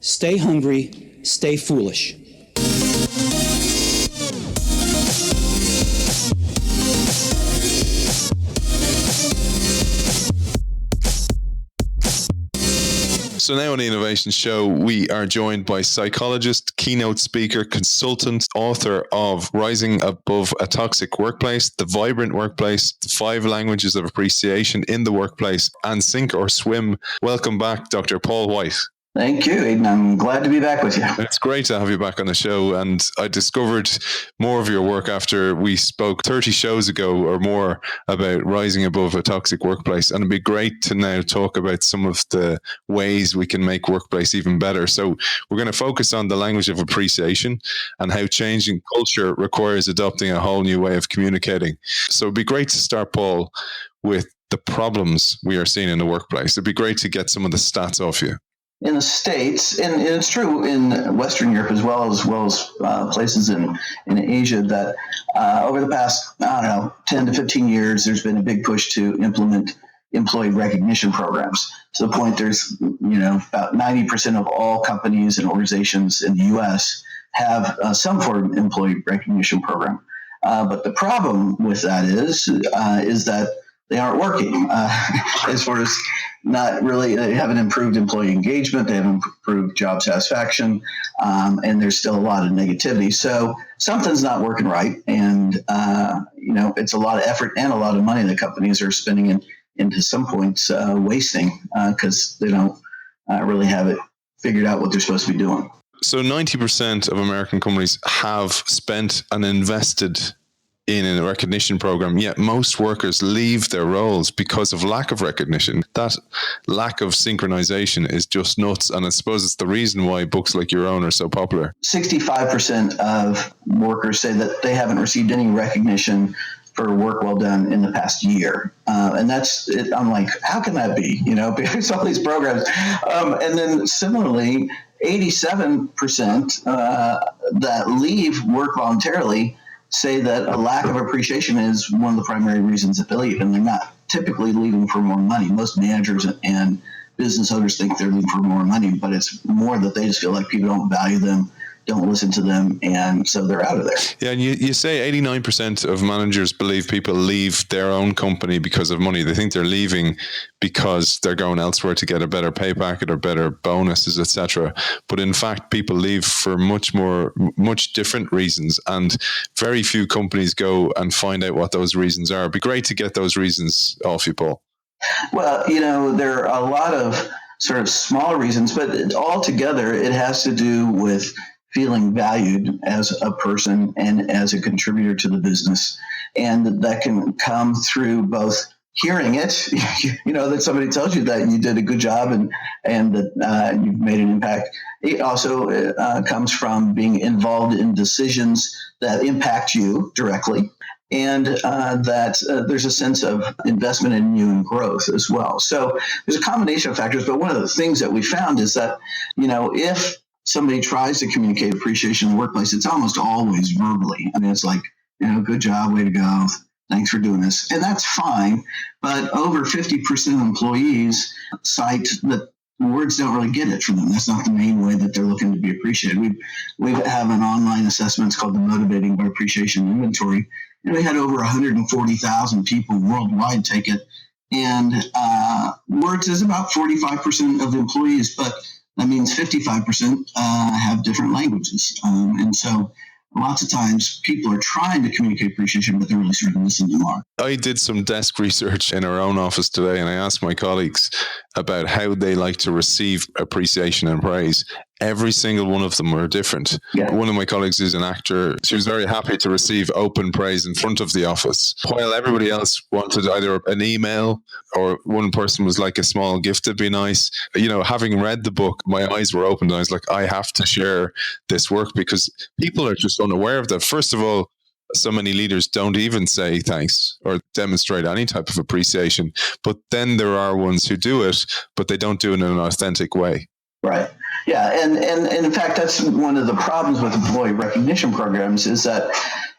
Stay hungry, stay foolish. So now on the Innovation Show, we are joined by psychologist, keynote speaker, consultant, author of Rising Above a Toxic Workplace, The Vibrant Workplace, The 5 Languages of Appreciation in the Workplace, and Sink or Swim. Welcome back, Dr. Paul White. Thank you, Aidan. I'm glad to be back with you. It's great to have you back on the show. And I discovered more of your work after we spoke 30 shows ago or more about rising above a toxic workplace. And it'd be great to now talk about some of the ways we can make workplace even better. So we're going to focus on the language of appreciation and how changing culture requires adopting a whole new way of communicating. So it'd be great to start, Paul, with the problems we are seeing in the workplace. It'd be great to get some of the stats off you. In the States, and it's true in Western Europe as well as places in Asia, that over the past, 10 to 15 years, there's been a big push to implement employee recognition programs. To the point there's, about 90% of all companies and organizations in the U.S. have some form of employee recognition program. But the problem with that is that they aren't working as far as not really, they haven't improved employee engagement, they haven't improved job satisfaction, and there's still a lot of negativity. So something's not working right. And, it's a lot of effort and a lot of money that companies are spending into some points wasting because they don't really have it figured out what they're supposed to be doing. So 90% of American companies have spent and invested in a recognition program, yet most workers leave their roles because of lack of recognition. That lack of synchronization is just nuts. And I suppose it's the reason why books like your own are so popular. 65% of workers say that they haven't received any recognition for work well done in the past year. And that's it. I'm like, how can that be? Because all these programs. And then similarly, 87% that leave work voluntarily say that a lack of appreciation is one of the primary reasons that they leave, and they're not typically leaving for more money. Most managers and business owners think they're leaving for more money, but it's more that they just feel like people don't value them, don't listen to them, and so they're out of there. Yeah, and you say 89% of managers believe people leave their own company because of money. They think they're leaving because they're going elsewhere to get a better pay packet or better bonuses, etc. But in fact, people leave for much different reasons, and very few companies go and find out what those reasons are. It'd be great to get those reasons off you, Paul. Well, there are a lot of sort of smaller reasons, but altogether it has to do with feeling valued as a person and as a contributor to the business. And that can come through both hearing it, that somebody tells you that you did a good job and that you've made an impact. It also comes from being involved in decisions that impact you directly, and that there's a sense of investment in you and growth as well. So there's a combination of factors, but one of the things that we found is that, if somebody tries to communicate appreciation in the workplace, it's almost always verbally. I mean, it's like, good job, way to go, thanks for doing this. And that's fine, but over 50% of employees cite that words don't really get it from them. That's not the main way that they're looking to be appreciated. We have an online assessment. It's called the Motivating by Appreciation Inventory. And we had over 140,000 people worldwide take it. And words is about 45% of the employees, but that means 55% have different languages. And so lots of times people are trying to communicate appreciation, but they're really sort of missing the mark. I did some desk research in our own office today, and I asked my colleagues about how they like to receive appreciation and praise. Every single one of them were different. Yeah. One of my colleagues is an actor. She was very happy to receive open praise in front of the office, while everybody else wanted either an email or one person was like, a small gift would be nice. Having read the book, my eyes were opened and I was like, I have to share this work because people are just unaware of that. First of all, so many leaders don't even say thanks or demonstrate any type of appreciation. But then there are ones who do it, but they don't do it in an authentic way. Right. Yeah. And in fact, that's one of the problems with employee recognition programs is that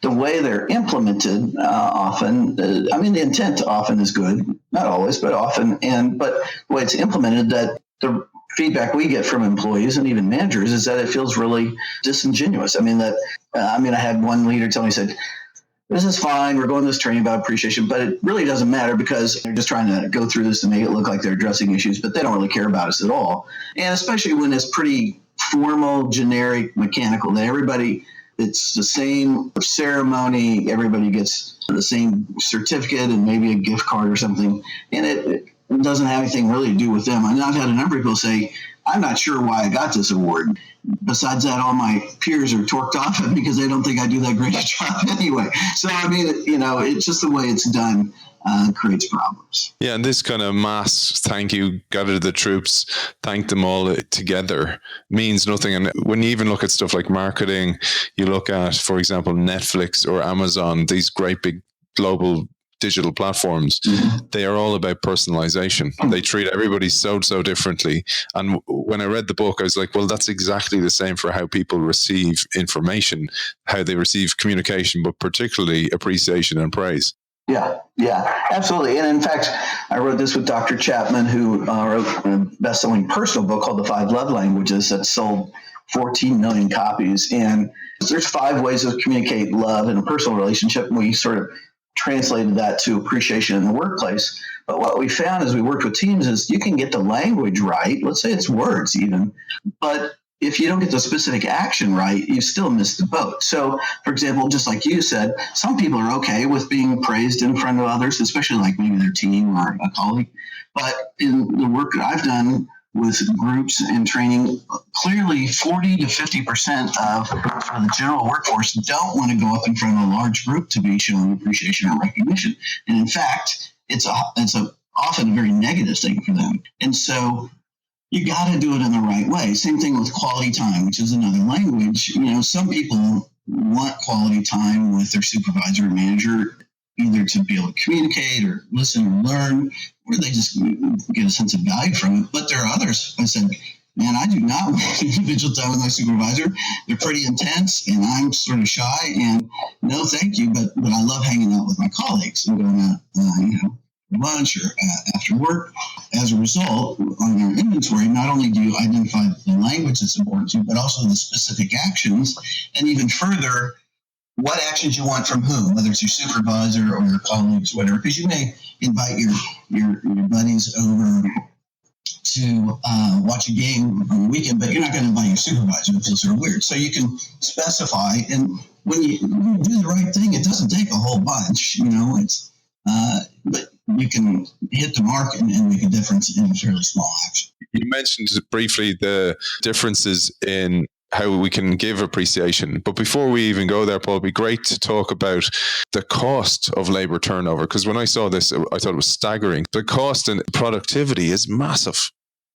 the way they're implemented often, the intent often is good, not always, but often. But the way it's implemented, that the feedback we get from employees and even managers is that it feels really disingenuous. I mean, I had one leader tell me, he said, this is fine. We're going to this training about appreciation, but it really doesn't matter because they're just trying to go through this to make it look like they're addressing issues, but they don't really care about us at all. And especially when it's pretty formal, generic, mechanical, that it's the same ceremony. Everybody gets the same certificate and maybe a gift card or something. And it doesn't have anything really to do with them. I mean, I've had a number of people say, I'm not sure why I got this award. Besides that, all my peers are torqued off it because they don't think I do that great a job anyway. So, I mean, it's just the way it's done creates problems. Yeah, and this kind of mass thank you, gather the troops, thank them all together means nothing. And when you even look at stuff like marketing, you look at, for example, Netflix or Amazon, these great big global digital platforms, they are all about personalization. They treat everybody so differently. And when I read the book, I was like, well, that's exactly the same for how people receive information, how they receive communication, but particularly appreciation and praise. Yeah, absolutely. And in fact, I wrote this with Dr. Chapman, who wrote a best-selling personal book called The 5 Love Languages that sold 14 million copies. And there's 5 ways to communicate love in a personal relationship. And we sort of translated that to appreciation in the workplace. But what we found as we worked with teams is you can get the language right. Let's say it's words even, but if you don't get the specific action right, you still miss the boat. So, for example, just like you said, some people are okay with being praised in front of others, especially like maybe their team or a colleague. But in the work that I've done with groups and training, clearly 40 to 50% of the general workforce don't want to go up in front of a large group to be shown appreciation or recognition. And in fact, it's often a very negative thing for them. And so you got to do it in the right way. Same thing with quality time, which is another language. Some people want quality time with their supervisor or manager, either to be able to communicate or listen or learn, or they just get a sense of value from it. But there are others. I said, man, I do not want individual time with my supervisor. They're pretty intense, and I'm sort of shy. And no, thank you, but I love hanging out with my colleagues and going out, for lunch or after work. As a result, on our inventory, not only do you identify the language that's important to you, but also the specific actions, and even further, what actions you want from whom, whether it's your supervisor or your colleagues, whatever, because you may invite your buddies over to watch a game on the weekend, but you're not going to invite your supervisor. It feels sort of weird. So you can specify, and when you do the right thing, it doesn't take a whole bunch, but you can hit the mark and make a difference in a fairly small action. You mentioned briefly the differences in how we can give appreciation. But before we even go there, Paul, it'd be great to talk about the cost of labor turnover. Because when I saw this, I thought it was staggering. The cost and productivity is massive.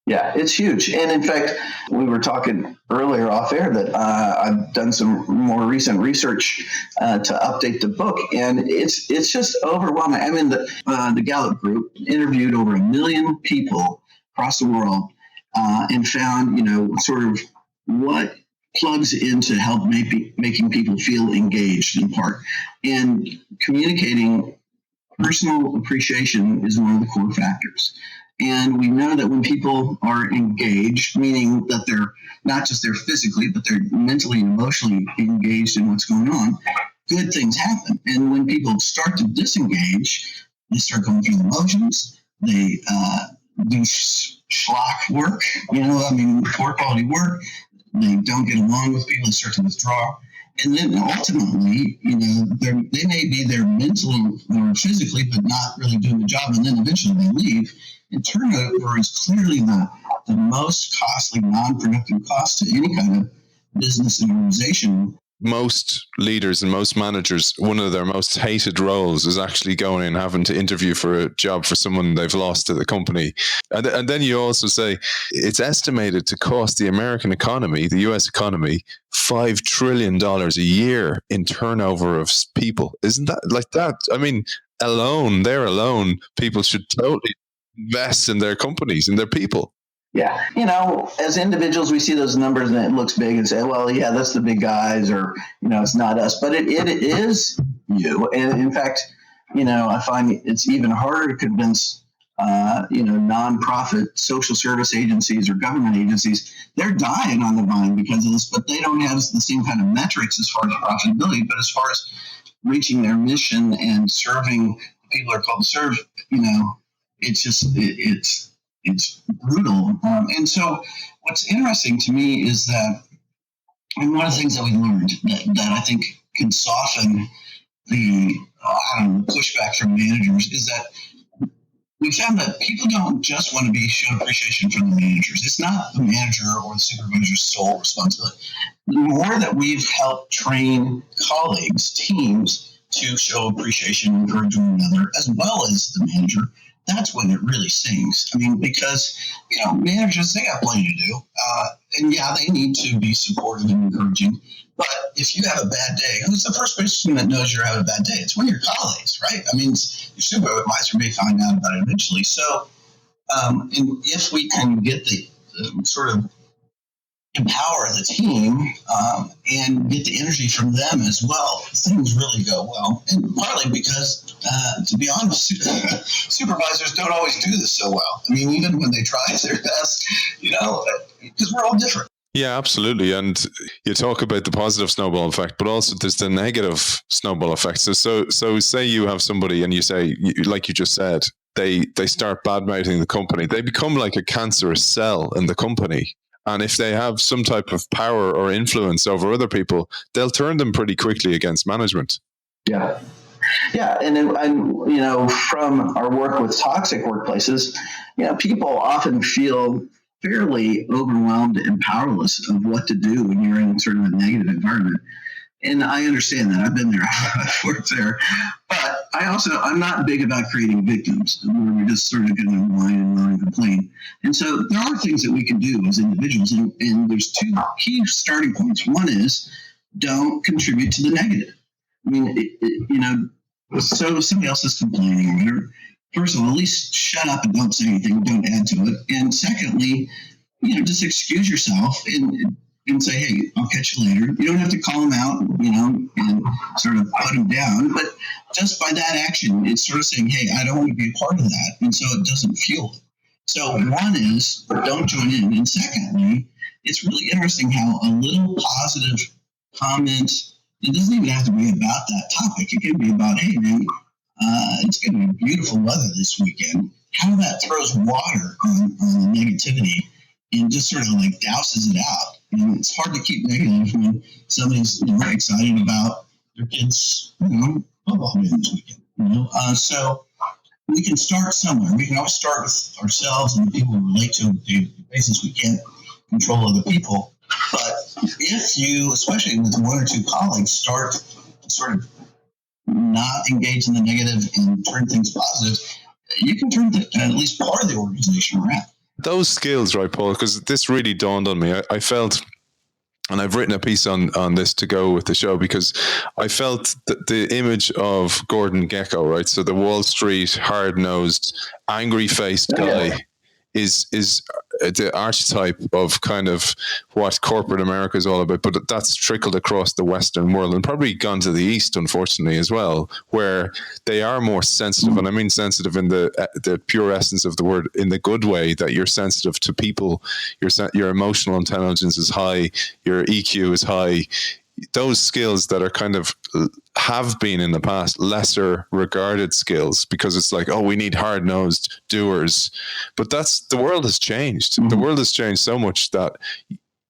Yeah, it's huge. And in fact, we were talking earlier off air that I've done some more recent research to update the book. And it's just overwhelming. I mean, the Gallup group interviewed over 1 million people across the world and found, sort of what plugs into help making people feel engaged in part. And communicating personal appreciation is one of the core factors. And we know that when people are engaged, meaning that they're not just there physically, but they're mentally and emotionally engaged in what's going on, good things happen. And when people start to disengage, they start going through the motions. They do schlock work, poor quality work. They don't get along with people. They start to withdraw. And then ultimately, they may be there mentally or physically, but not really doing the job. And then eventually they leave. And turnover is clearly the most costly, non-productive cost to any kind of business and organization. Most leaders and most managers, one of their most hated roles is actually going and having to interview for a job for someone they've lost to the company. And then you also say it's estimated to cost the American economy, the US economy, $5 trillion a year in turnover of people. Isn't that like that? I mean, alone, people should totally invest in their companies and their people. Yeah. As individuals, we see those numbers and it looks big and say, well, yeah, that's the big guys, or, it's not us, but it is you. And in fact, I find it's even harder to convince nonprofit social service agencies or government agencies, they're dying on the vine because of this, but they don't have the same kind of metrics as far as profitability. But as far as reaching their mission and serving the people who are called to serve, it's brutal. And so what's interesting to me is that, and one of the things that we learned that I think can soften the pushback from managers is that we found that people don't just want to be shown appreciation from the managers. It's not the manager or the supervisor's sole responsibility. The more that we've helped train colleagues, teams to show appreciation and encourage one another, as well as the manager, that's when it really sings. I mean, because, managers, they got plenty to do. And they need to be supportive and encouraging. But if you have a bad day, who's the first person that knows you're having a bad day? It's one of your colleagues, right? I mean, your supervisor may find out about it eventually. So, and if we can get the sort of empower the team and get the energy from them as well, things really go well. And partly because, to be honest, supervisors don't always do this so well. I mean, even when they try their best, because we're all different. Yeah, absolutely. And you talk about the positive snowball effect, but also there's the negative snowball effect. So say you have somebody and you say, like you just said, they start bad-mouthing the company. They become like a cancerous cell in the company. And if they have some type of power or influence over other people, they'll turn them pretty quickly against management. Yeah. Yeah. And from our work with toxic workplaces, people often feel fairly overwhelmed and powerless of what to do when you're in sort of a negative environment. And I understand that. I've been there. I've worked there. But I'm not big about creating victims where we're just sort of going to whine and moan and complain. And so there are things that we can do as individuals. And there's two key starting points. One is don't contribute to the negative. I mean, so if somebody else is complaining or whatever, first of all, at least shut up and don't say anything, don't add to it. And secondly, just excuse yourself and say, hey, I'll catch you later. You don't have to call them out, and sort of put them down. But just by that action, it's sort of saying, hey, I don't want to be a part of that. And so it doesn't fuel it. So one is don't join in. And secondly, it's really interesting how a little positive comment, it doesn't even have to be about that topic. It can be about, hey, man, it's going to be beautiful weather this weekend. How that throws water on the negativity and just sort of like douses it out. And it's hard to keep negative when somebody's excited about their kids' football game this weekend. So we can start somewhere. We can always start with ourselves and the people we relate to on a daily basis. We can't control other people. But if you, especially with one or two colleagues, start to sort of not engage in the negative and turn things positive, you can turn at least part of the organization around. Those skills, right, Paul, because this really dawned on me. I felt, and I've written a piece on this to go with the show, because I felt that the image of Gordon Gekko, right, so the Wall Street, hard-nosed, angry-faced guy, is the archetype of kind of what corporate America is all about, but that's trickled across the Western world and probably gone to the East, unfortunately, as well, where they are more sensitive. And I mean sensitive in the pure essence of the word, in the good way, that you're sensitive to people, your emotional intelligence is high, your EQ is high. Those skills that are kind of have been in the past lesser regarded skills, because it's like, oh, we need hard-nosed doers. But the world has changed. Mm-hmm. The world has changed so much that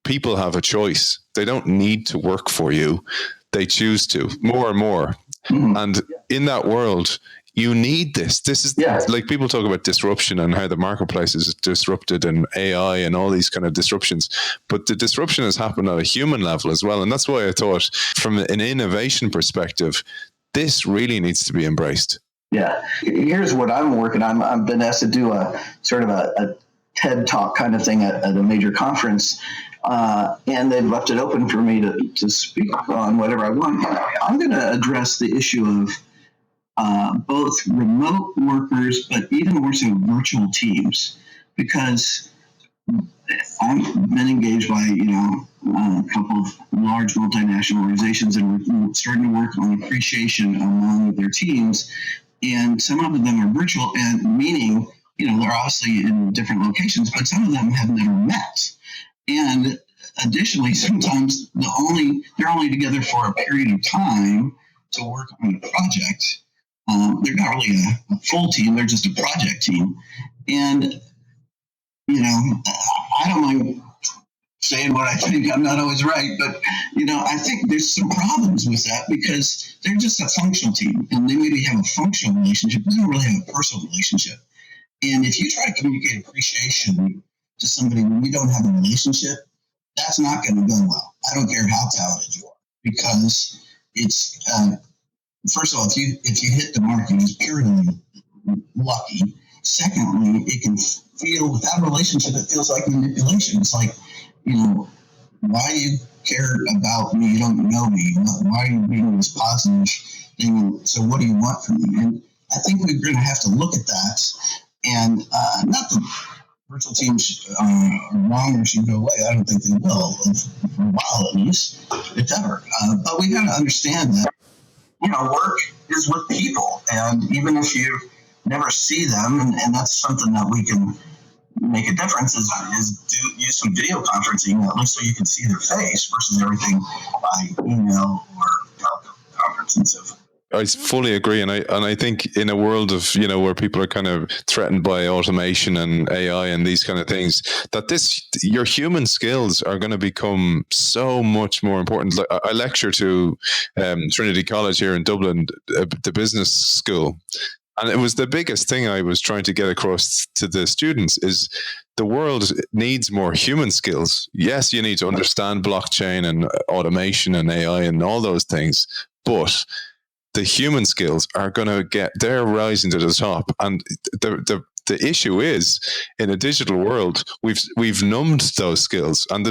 people have a choice. They don't need to work for you. They choose to more and more. Mm-hmm. And in that world, you need this. This is like people talk about disruption and how the marketplace is disrupted and AI and all these kind of disruptions. But the disruption has happened at a human level as well. And that's why I thought from an innovation perspective, this really needs to be embraced. Yeah. Here's what I'm working on. I've been asked to do a sort of a TED Talk kind of thing at a major conference. And they've left it open for me to speak on whatever I want. I'm going to address the issue of both remote workers, but even more so virtual teams, because I've been engaged by, a couple of large multinational organizations, and we're starting to work on appreciation among their teams. And some of them are virtual, and meaning they're obviously in different locations, but some of them have never met. And additionally, sometimes they're only together for a period of time to work on a project. They're not really a full team; they're just a project team. And I don't mind saying what I think. I'm not always right, but I think there's some problems with that because they're just a functional team, and they maybe have a functional relationship, but they don't really have a personal relationship. And if you try to communicate appreciation to somebody when you don't have a relationship, that's not going to go well. I don't care how talented you are, because it's first of all, if you hit the mark, it's purely lucky. Secondly, it can feel, without a relationship, it feels like manipulation. It's like, why do you care about me? You don't know me. Why are you being this positive thing? So what do you want from me? And I think we're going to have to look at that. And not that virtual teams are wrong or should go away. I don't think they will, for a while at least, if ever. But we got to understand that, work is with people. And even if you never see them, and that's something that we can make a difference, is use some video conferencing, at least so you can see their face versus everything by email or teleconference and so forth. I fully agree, and I think in a world of where people are kind of threatened by automation and AI and these kind of things, that your human skills are going to become so much more important. Like, I lecture to Trinity College here in Dublin, the business school, and it was the biggest thing I was trying to get across to the students is the world needs more human skills. Yes, you need to understand blockchain and automation and AI and all those things, but the human skills are going to they're rising to the top. And the issue is, in a digital world, we've numbed those skills and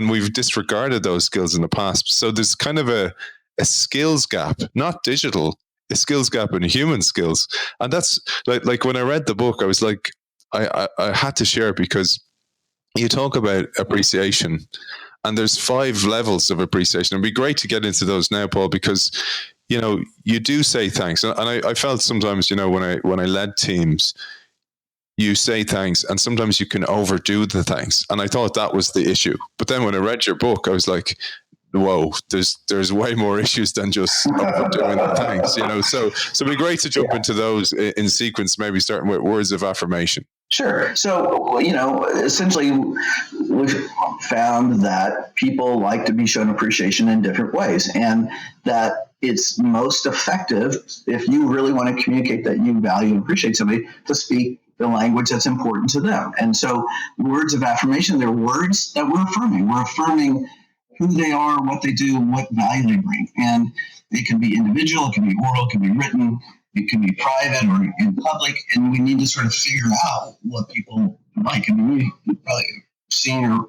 we've disregarded those skills in the past. So there's kind of a skills gap, not digital, a skills gap in human skills. And that's like when I read the book, I was like, I had to share it because you talk about appreciation, and there's 5 levels of appreciation. It'd be great to get into those now, Paul, because you do say thanks. And I felt sometimes, when I led teams, you say thanks and sometimes you can overdo the thanks. And I thought that was the issue. But then when I read your book, I was like, whoa, there's way more issues than just overdoing the thanks, So it'd be great to jump into those in sequence, maybe starting with words of affirmation. Sure. So, essentially, we've found that people like to be shown appreciation in different ways, and that it's most effective if you really want to communicate that you value and appreciate somebody to speak the language that's important to them. And so words of affirmation, they're words that we're affirming. We're affirming who they are, what they do, what value they bring. And it can be individual, it can be oral, it can be written, it can be private or in public, and we need to sort of figure out what people like. I mean, you've probably seen or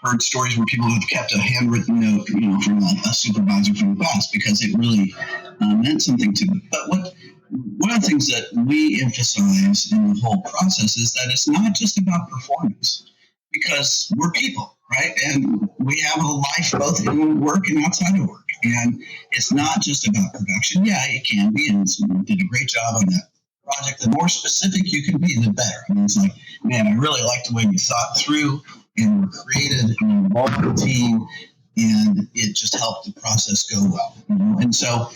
heard stories where people have kept a handwritten note, from a supervisor from the past because it really meant something to them. But one of the things that we emphasize in the whole process is that it's not just about performance, because we're people, right? And we have a life both in work and outside of work. And it's not just about production. Yeah, it can be, and you did a great job on that project. The more specific you can be, the better. I mean, it's like, man, I really like the way you thought through and were created and involved the team, and it just helped the process go well. And so,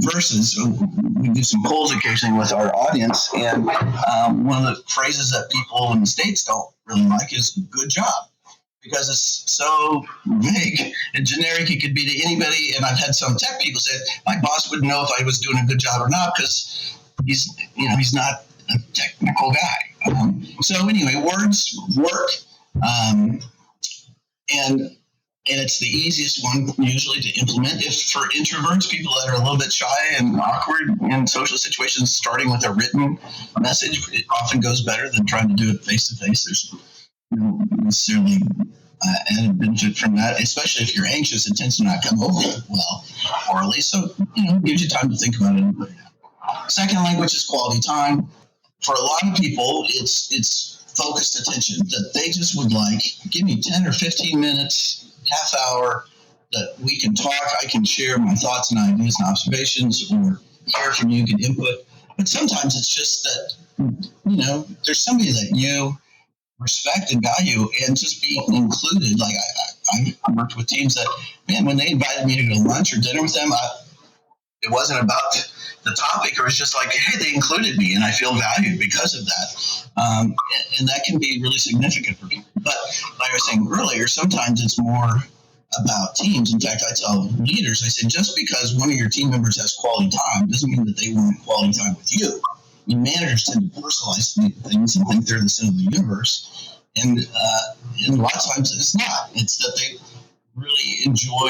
versus we do some polls occasionally with our audience, and one of the phrases that people in the States don't really like is "good job," because it's so vague and generic. It could be to anybody. And I've had some tech people say, my boss wouldn't know if I was doing a good job or not because he's not a technical guy. So anyway, words work. And it's the easiest one usually to implement. If for introverts, people that are a little bit shy and awkward in social situations, starting with a written message, it often goes better than trying to do it face to face. There's no necessarily added benefit from that, especially if you're anxious. It tends to not come over well, orally. So, gives you time to think about it. Second language is quality time. For a lot of people, it's focused attention that they just would like. Give me 10 or 15 minutes, half hour that we can talk. I can share my thoughts and ideas and observations, or hear from you, get input. But sometimes it's just that, there's somebody that you respect and value, and just being included. Like I worked with teams that, man, when they invited me to go to lunch or dinner with them, it wasn't about the topic. It was just like, hey, they included me and I feel valued because of that. And that can be really significant for people. But like I was saying earlier, sometimes it's more about teams. In fact, I tell leaders, I said, just because one of your team members has quality time doesn't mean that they want quality time with you. I mean, managers tend to personalize things and think they're the center of the universe. And a lot of times it's not. It's that they really enjoy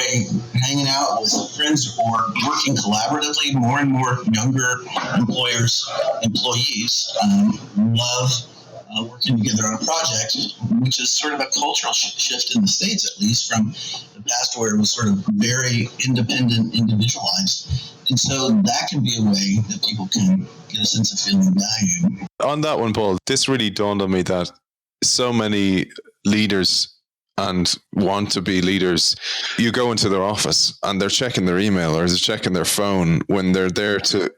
hanging out with friends or working collaboratively. More and more younger employees love working together on a project, which is sort of a cultural shift in the States, at least, from the past where it was sort of very independent, individualized. And so that can be a way that people can get a sense of feeling valued. On that one, Paul, this really dawned on me that so many leaders and want to be leaders, you go into their office and they're checking their email or they're checking their phone when they're there to,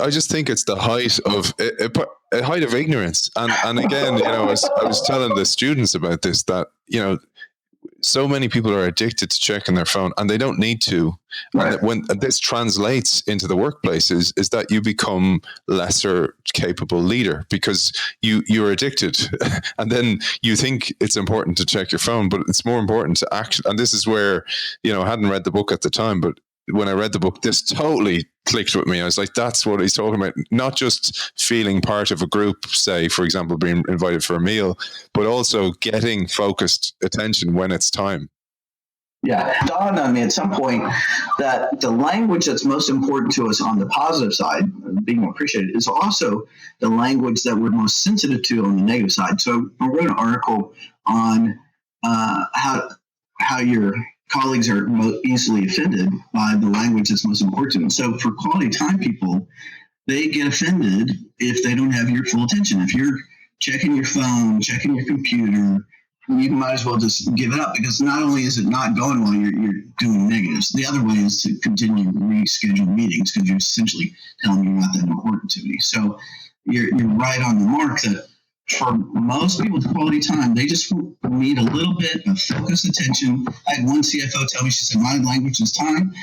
I just think it's the height of a height of ignorance. And again, I was telling the students about this, that, so many people are addicted to checking their phone and they don't need to. Right. And when this translates into the workplace is that you become lesser capable leader because you're addicted. And then you think it's important to check your phone, but it's more important to act. And this is where, I hadn't read the book at the time, but when I read the book, this totally clicked with me. I was like, that's what he's talking about. Not just feeling part of a group, say, for example, being invited for a meal, but also getting focused attention when it's time. Yeah, it dawned on me at some point that the language that's most important to us on the positive side, being appreciated, is also the language that we're most sensitive to on the negative side. So I wrote an article on how your colleagues are most easily offended by the language that's most important to them. So for quality time people, they get offended if they don't have your full attention. If you're checking your phone, checking your computer, you might as well just give it up, because not only is it not going well, you're doing negatives. The other way is to continue to reschedule meetings, because you're essentially telling me you're not that important to me. So you're right on the mark that for most people with quality time, they just need a little bit of focused attention. I had one CFO tell me, she said, my language is time,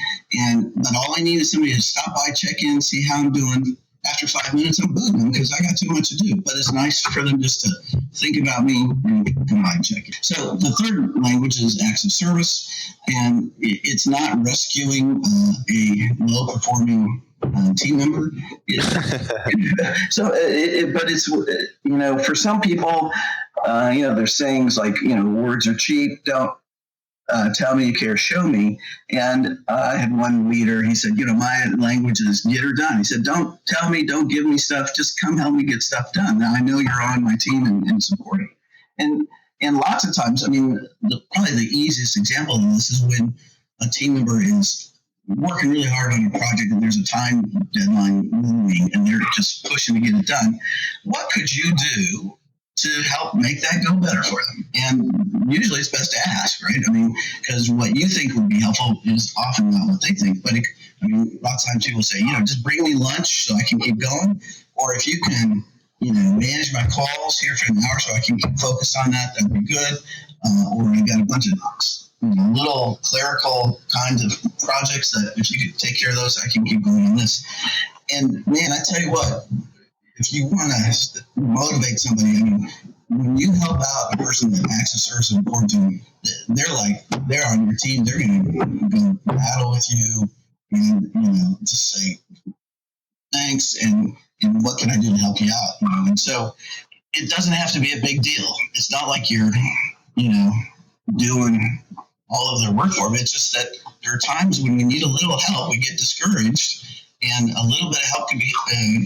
but all I need is somebody to stop by, check in, see how I'm doing. After 5 minutes, I'm booting because I got too much to do. But it's nice for them just to think about me and come by and check it. So the third language is acts of service, and it's not rescuing a low-performing team member. But it's, for some people, there's sayings like, words are cheap, don't tell me you care, show me. And I had one leader, he said, my language is get her done. He said, don't tell me, don't give me stuff, just come help me get stuff done. Now I know you're on my team and supporting. And lots of times, probably the easiest example of this is when a team member is working really hard on a project and there's a time deadline looming and they're just pushing to get it done. What could you do to help make that go better for them? And usually it's best to ask, right? Because what you think would be helpful is often not what they think. But lots of times people say, just bring me lunch so I can keep going. Or if you can, manage my calls here for an hour so I can keep focused on that, that'd be good. Or you got a bunch of little clerical kinds of projects that if you could take care of those, I can keep going on this. And man, I tell you what, if you want to motivate somebody, when you help out a person that acts of service is important to them, they're on your team, they're going to battle with you and, just say thanks and what can I do to help you out? And so it doesn't have to be a big deal. It's not like you're, doing all of their work for them. It's just that there are times when we need a little help, we get discouraged. And a little bit of help can be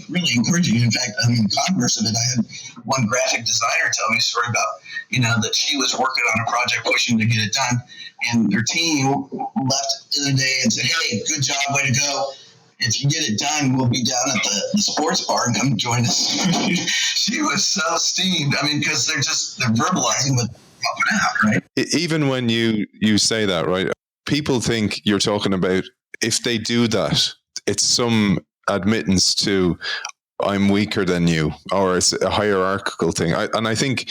really encouraging. In fact, the converse of it, I had one graphic designer tell me a story about, that she was working on a project, pushing to get it done, and their team left the other day and said, "Hey, good job, way to go. If you get it done, we'll be down at the sports bar and come join us." She was so steamed. Because they're verbalizing what helping out, right? Even when you say that, right, people think you're talking about if they do that, it's some admittance to I'm weaker than you, or it's a hierarchical thing. I think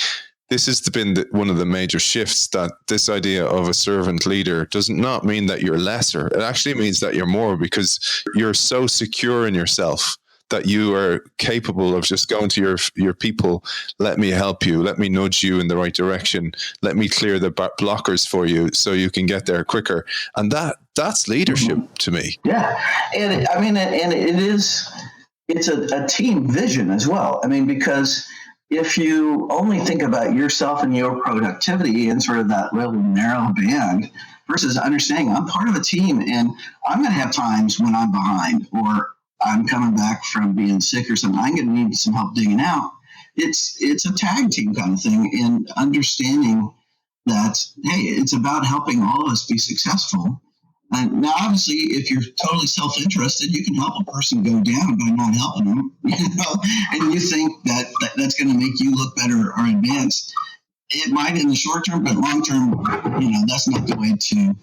this has been one of the major shifts, that this idea of a servant leader does not mean that you're lesser. It actually means that you're more, because you're so secure in yourself that you are capable of just going to your people. Let me help you. Let me nudge you in the right direction. Let me clear the blockers for you so you can get there quicker. And that's leadership to me. Yeah. And I mean, and it's a team vision as well. I mean, because if you only think about yourself and your productivity in sort of that little narrow band versus understanding I'm part of a team and I'm going to have times when I'm behind or I'm coming back from being sick or something, I'm going to need some help digging out. It's a tag team kind of thing, and understanding that, hey, it's about helping all of us be successful. And now, obviously, if you're totally self-interested, you can help a person go down by not helping them, and you think that's going to make you look better or advance. It might in the short term, but long term, that's not the way to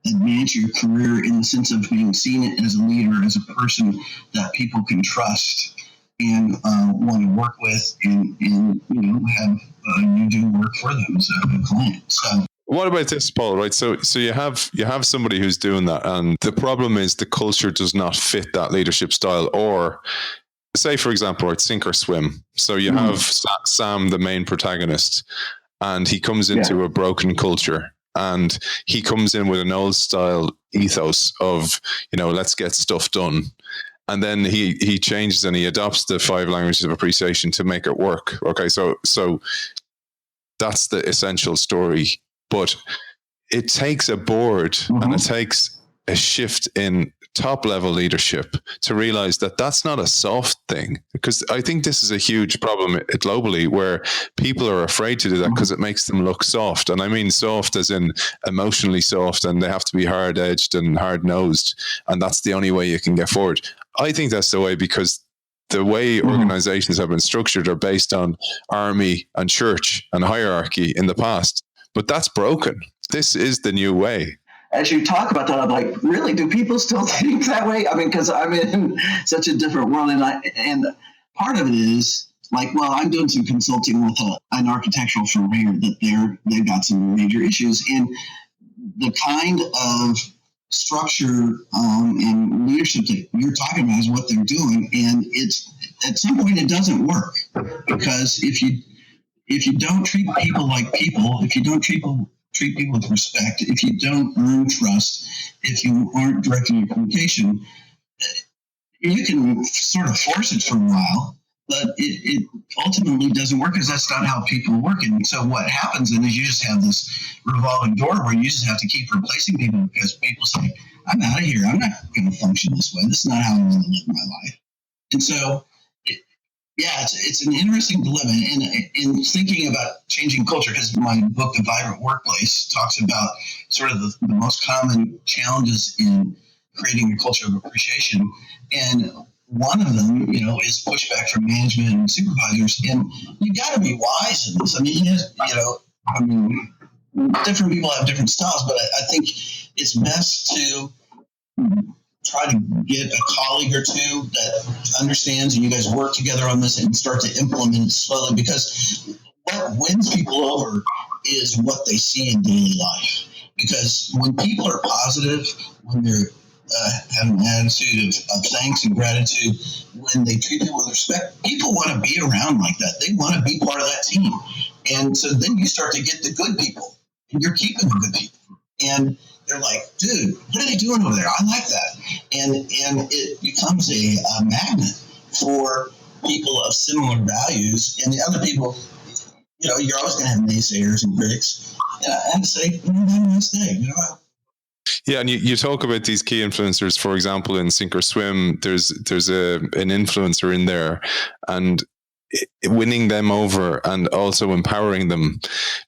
advance your career in the sense of being seen as a leader, as a person that people can trust and want to work with, and have you do work for them as a client. So. What about this, Paul? Right, so you have somebody who's doing that, and the problem is the culture does not fit that leadership style. Or, say for example, right, sink or swim. So you have Sam, the main protagonist, and he comes into a broken culture, and he comes in with an old style ethos of let's get stuff done. And then he changes and he adopts the 5 languages of appreciation to make it work. Okay, so that's the essential story. But it takes a board and it takes a shift in top level leadership to realize that that's not a soft thing. Because I think this is a huge problem globally, where people are afraid to do that because it makes them look soft. And I mean soft as in emotionally soft, and they have to be hard edged and hard nosed. And that's the only way you can get forward. I think that's the way, because the way organizations have been structured are based on army and church and hierarchy in the past. But that's broken. This is the new way. As you talk about that, I'm like, really, do people still think that way? I mean, because I'm in such a different world. And part of it is like, well, I'm doing some consulting with an architectural firm here that they've got some major issues. And the kind of structure and leadership that you're talking about is what they're doing. And it's at some point it doesn't work, because if you don't treat people like people, if you don't treat people with respect, if you don't earn trust, if you aren't directing your communication, you can sort of force it for a while, but it ultimately doesn't work, because that's not how people work. And so what happens then is you just have this revolving door where you just have to keep replacing people, because people say, I'm out of here. I'm not going to function this way. This is not how I'm going to live my life. And so it's an interesting dilemma. And in thinking about changing culture, because my book, The Vibrant Workplace, talks about sort of the most common challenges in creating a culture of appreciation. And one of them, is pushback from management and supervisors. And you got to be wise in this. I mean, different people have different styles, but I think it's best to try to get a colleague or two that understands, and you guys work together on this and start to implement it slowly, because what wins people over is what they see in daily life. Because when people are positive, when they're have an attitude of thanks and gratitude, when they treat people with respect, people want to be around like that. They want to be part of that team. And so then you start to get the good people, and you're keeping the good people. And they're like, dude, what are they doing over there? I like that. And it becomes a magnet for people of similar values. And the other people, you're always going to have naysayers and critics. And say, have a nice day. Yeah, and you talk about these key influencers. For example, in Sink or Swim, there's an influencer in there, and winning them over and also empowering them,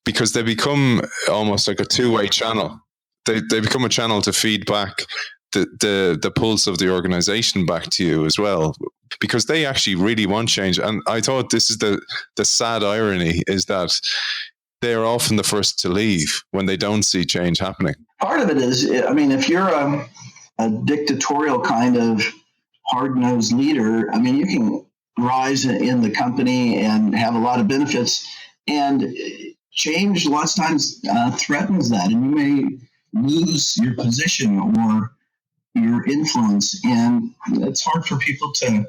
because they become almost like a two-way channel. They become a channel to feed back the pulse of the organization back to you as well, because they actually really want change. And I thought this is the sad irony, is that they're often the first to leave when they don't see change happening. Part of it is, I mean, if you're a dictatorial kind of hard-nosed leader, I mean, you can rise in the company and have a lot of benefits, and change lots of times threatens that, and you may lose your position or your influence, and it's hard for people to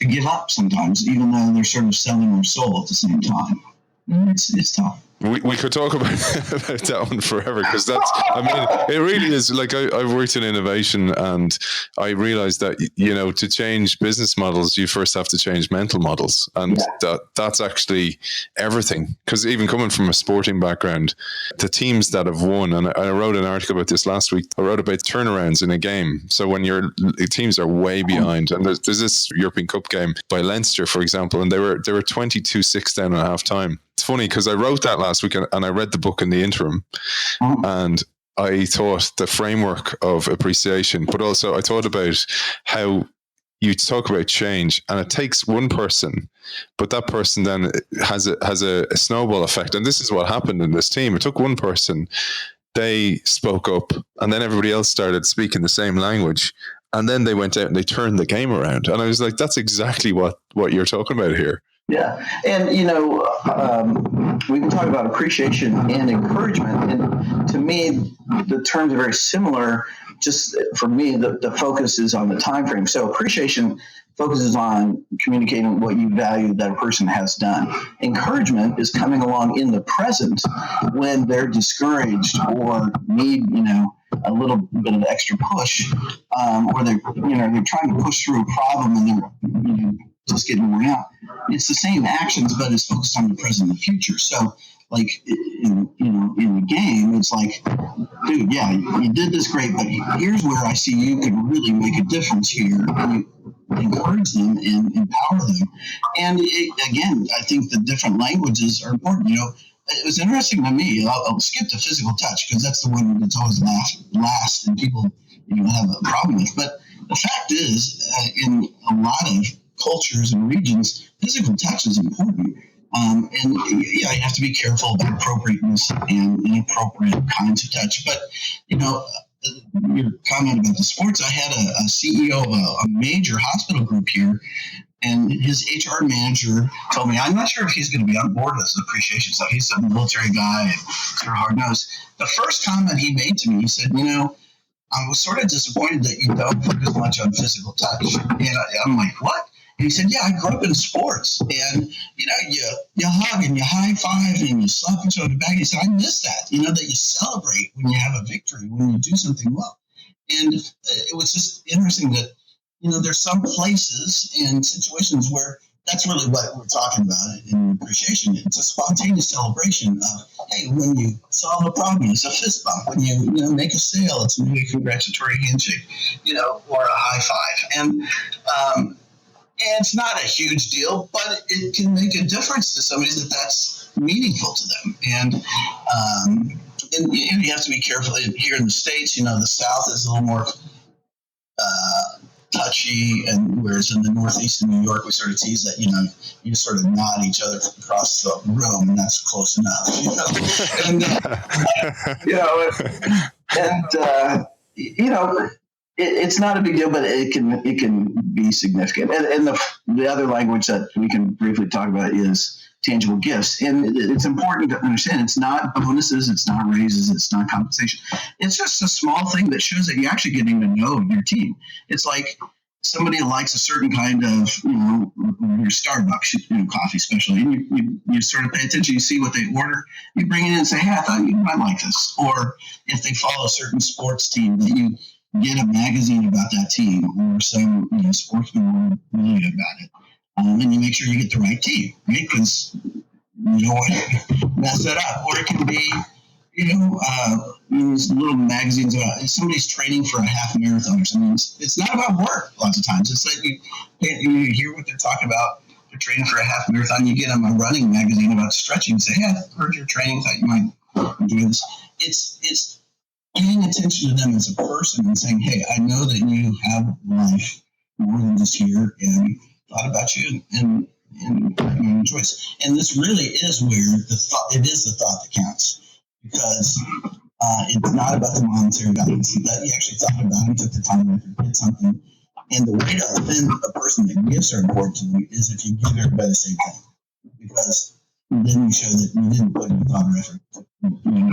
give up sometimes, even though they're sort of selling their soul at the same time. It's tough. We could talk about that one forever, because that's, I mean, it really is. Like, I've worked in innovation, and I realized that, you know, to change business models, you first have to change mental models. And that's actually everything. Because even coming from a sporting background, the teams that have won, and I wrote an article about this last week, I wrote about turnarounds in a game. So when your teams are way behind, and there's this European Cup game by Leinster, for example, and they were 22-6 down at half time. It's funny because I wrote that last week, and I read the book in the interim, and I thought the framework of appreciation, but also I thought about how you talk about change, and it takes one person, but that person then has a snowball effect. And this is what happened in this team. It took one person, they spoke up, and then everybody else started speaking the same language. And then they went out and they turned the game around. And I was like, that's exactly what you're talking about here. Yeah. And, you know, we can talk about appreciation and encouragement. And to me, the terms are very similar. Just for me, the focus is on the time frame. So appreciation focuses on communicating what you value that a person has done. Encouragement is coming along in the present when they're discouraged or need, you know, a little bit of extra push, or they're trying to push through a problem and they're just getting worn out. It's the same actions, but it's focused on the present and the future. So, like in the game, it's like, dude, yeah, you did this great, but here's where I see you can really make a difference here. And you encourage them and empower them. And again, I think the different languages are important. You know, it was interesting to me. I'll skip the physical touch because that's the one that's always last, and people have a problem with. But the fact is, in a lot of cultures and regions, physical touch is important. And you have to be careful about appropriateness and inappropriate kinds of touch. But, your comment about the sports, I had a CEO of a major hospital group here, and his HR manager told me, I'm not sure if he's going to be on board with this appreciation stuff. He's a military guy and sort of hard-nosed. The first comment he made to me, he said, I was sort of disappointed that you don't focus much on physical touch. And I'm like, what? And he said, yeah, I grew up in sports, and, you hug and you high five and you slap each other on the back. He said, I miss that, that you celebrate when you have a victory, when you do something well. And it was just interesting that, there's some places and situations where that's really what we're talking about in appreciation. It's a spontaneous celebration of, hey, when you solve a problem, it's a fist bump. When you make a sale, it's maybe a congratulatory handshake, or a high five. And it's not a huge deal, but it can make a difference to somebody that's meaningful to them. And you have to be careful. Here in the States, the South is a little more touchy, and whereas in the Northeast in New York, we sort of tease that, you sort of nod each other across the room, and that's close enough, And, it's not a big deal, but it can be significant. And the other language that we can briefly talk about is tangible gifts. And it's important to understand it's not bonuses, it's not raises, it's not compensation. It's just a small thing that shows that you're actually getting to know your team. It's like somebody likes a certain kind of, your Starbucks, coffee especially, and you sort of pay attention, you see what they order, you bring it in and say, hey, I thought you might like this. Or if they follow a certain sports team, that you get a magazine about that team, or some sportsman really about it, and you make sure you get the right team, right? Because you don't want to mess that up. Or it can be, these little magazines about if somebody's training for a half marathon or something. It's not about work. Lots of times, it's like you hear what they're talking about. They're training for a half marathon. You get them a running magazine about stretching. And say, hey, I heard you're training. Thought you might enjoy this. It's paying attention to them as a person and saying, hey, I know that you have life more than just here, and thought about you and your choice. And this really is where it is the thought that counts, because it's not about the monetary value. It's that you actually thought about it, took the time to did something. And the way to offend a person that gives her report to you is if you give everybody the same thing, because then you show that you didn't put in thought or effort.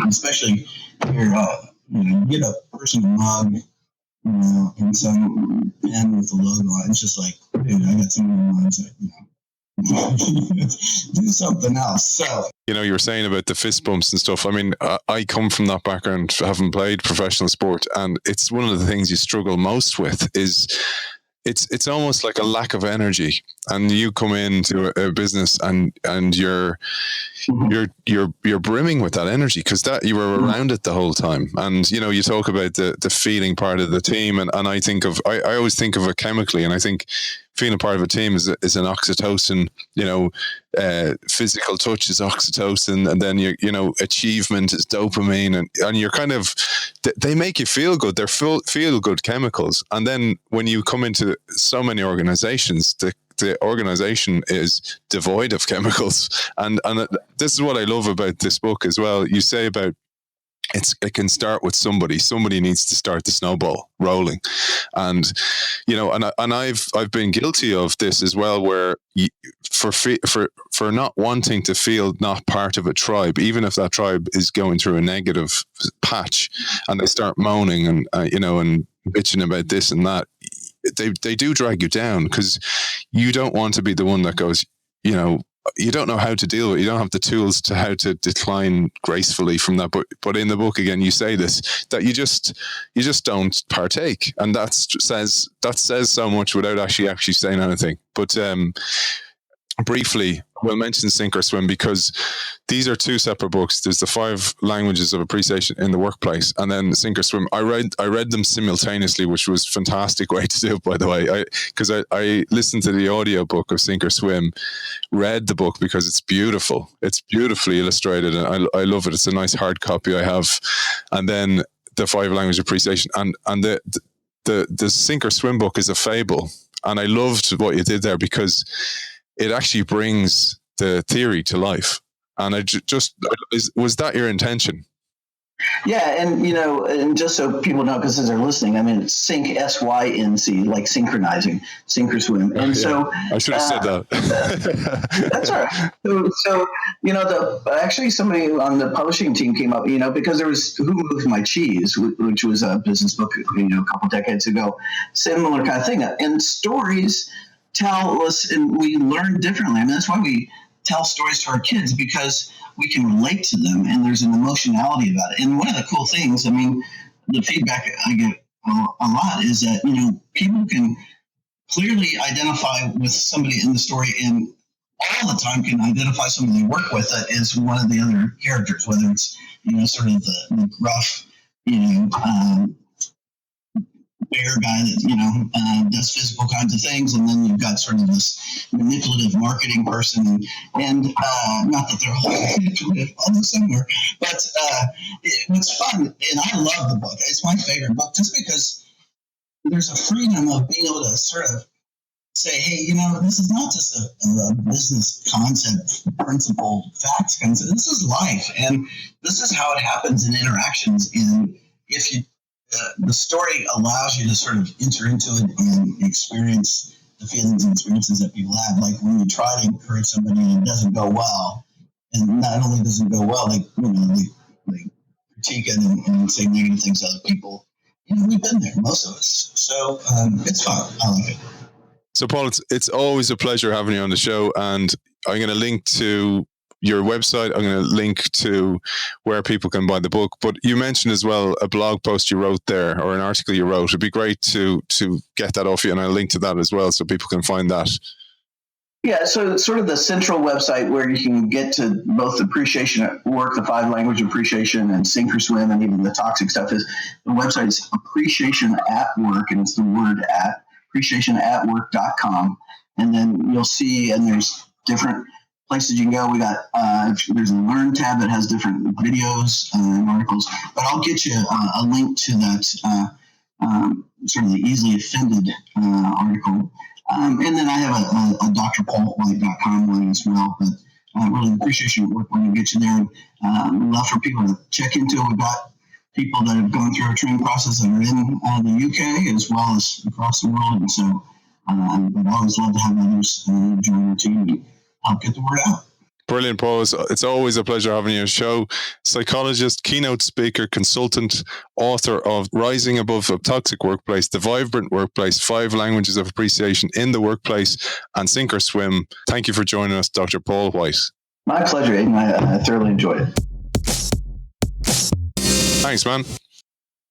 Especially if you get a person a mug, and some pen with the logo on. It's just like, dude, I got too many mugs. Do something else. So, you were saying about the fist bumps and stuff. I mean, I come from that background, having played professional sport, and it's one of the things you struggle most with is it's almost like a lack of energy. And you come into a business and you're brimming with that energy because that you were around it the whole time. And you talk about the feeling part of the team, and I think of I always think of it chemically, and I think feeling part of a team is an oxytocin. Physical touch is oxytocin, and then achievement is dopamine, and you're kind of, they make you feel good. They're feel good chemicals. And then when you come into so many organizations, the organization is devoid of chemicals. And this is what I love about this book as well. You say about it can start with somebody. Somebody needs to start the snowball rolling, and I've been guilty of this as well, where for not wanting to feel not part of a tribe, even if that tribe is going through a negative patch, and they start moaning and and bitching about this and that, they do drag you down, because you don't want to be the one that goes, you don't know how to deal with it. You don't have the tools to how to decline gracefully from that. But in the book, again, you say this, that you just don't partake. And that says so much without actually saying anything. But briefly, we'll mention Sink or Swim, because these are two separate books. There's the 5 Languages of Appreciation in the Workplace, and then Sink or Swim. I read them simultaneously, which was a fantastic way to do it, by the way, because I listened to the audiobook of Sink or Swim, read the book because it's beautiful. It's beautifully illustrated, and I love it. It's a nice hard copy I have. And then the 5 Languages of Appreciation, and the Sink or Swim book is a fable. And I loved what you did there, because it actually brings the theory to life. And was that your intention? Yeah, and just so people know, because as they're listening, I mean, it's sync, SYNC, like synchronizing, sink or swim. And so I should have said that. That's all right. So actually somebody on the publishing team came up, because there was Who Moved My Cheese, which was a business book, a couple decades ago, similar kind of thing. And stories tell us, and we learn differently. I mean, that's why we tell stories to our kids, because we can relate to them, and there's an emotionality about it. And one of the cool things, I mean, the feedback I get a lot is that, people can clearly identify with somebody in the story, and all the time can identify somebody they work with that is one of the other characters, whether it's, sort of the gruff, bear guy that does physical kinds of things, and then you've got sort of this manipulative marketing person, and not that they're all manipulative, although some were, but what's fun, and I love the book. It's my favorite book, just because there's a freedom of being able to sort of say, hey, this is not just a business concept, principle, facts concept. This is life, and this is how it happens in interactions. And if you the story allows you to sort of enter into it and experience the feelings and experiences that people have. Like when you try to encourage somebody and it doesn't go well, and not only does it go well, they critique it and say negative things to other people. We've been there, most of us. So it's fun. I like it. So Paul, it's always a pleasure having you on the show, and I'm going to link to your website. I'm going to link to where people can buy the book. But you mentioned as well a blog post you wrote there, or an article you wrote. It'd be great to get that off you, and I'll link to that as well so people can find that. Yeah, so sort of the central website where you can get to both appreciation at work, the 5 language appreciation, and sink or swim, and even the toxic stuff, is the website is Appreciation at Work, and it's the word at, appreciationatwork.com. And then you'll see, and there's different places you can go. We got there's a Learn tab that has different videos and articles, but I'll get you a link to that sort of the easily offended article. And then I have a drpaulwhite.com one as well, but really appreciation work when you get you there. Love for people to check into it. We've got people that have gone through our training process that are in the UK as well as across the world. And so I'd always love to have others join our team and help get the word out. Brilliant, Paul. It's always a pleasure having you on the show. Psychologist, keynote speaker, consultant, author of Rising Above a Toxic Workplace, The Vibrant Workplace, 5 Languages of Appreciation in the Workplace, and Sink or Swim. Thank you for joining us, Dr. Paul White. My pleasure, Aidan. I thoroughly enjoyed it. Thanks, man.